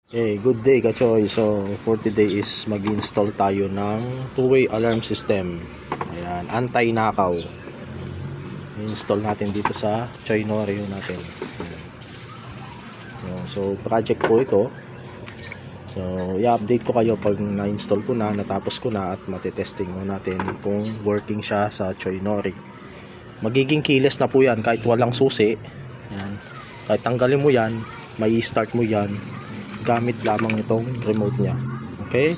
Okay, good day Kachoy. So for today is mag-install tayo ng two-way alarm system. Ayan, anti-nakaw. I-install natin dito sa Choy Norio natin. Ayan. So project po ito. So i-update ko kayo pag na-install ko na, natapos ko na, at matitesting mo natin kung working siya sa Choy Nori. Magiging keyless na po yan kahit walang susi. Ayan. Kahit tanggalin mo yan, may start mo yan gamit lamang itong remote nya. Okay,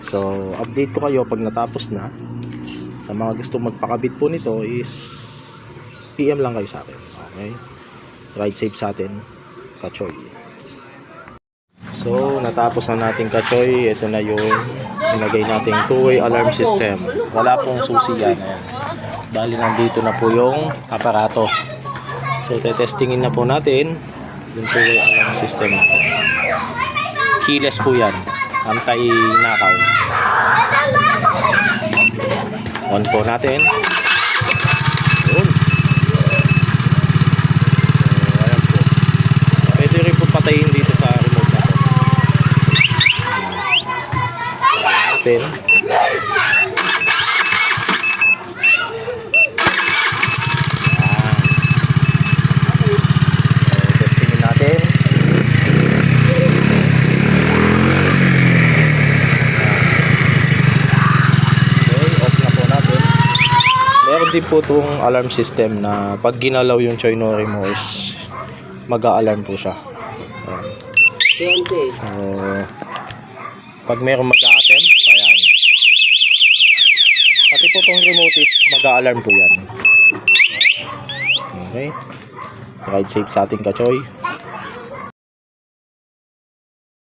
so update ko kayo pag natapos na. Sa mga gusto magpakabit po nito is PM lang kayo sa akin. Okay, ride safe sa atin, Kachoy. So natapos na natin, Kachoy. Ito na yung ilagay nating two-way alarm system. Wala pong susi yan. Ayan. Bali nandito na po yung aparato. So tetestingin na po natin yung two-way alarm system natin. Keyless po yan, anti-nakaw. On po natin. Yun. So, ayan po. Pwede rin po patayin dito sa remote natin. Natin. Testingin natin. Meron din po itong alarm system na pag ginalaw yung Choy Nori mo is mag-a-alarm po siya. So, pag meron mag-a-attempt, ayan. Pati po itong remote is mag-a-alarm po yan. Okay. Ride safe sa ating Kachoy.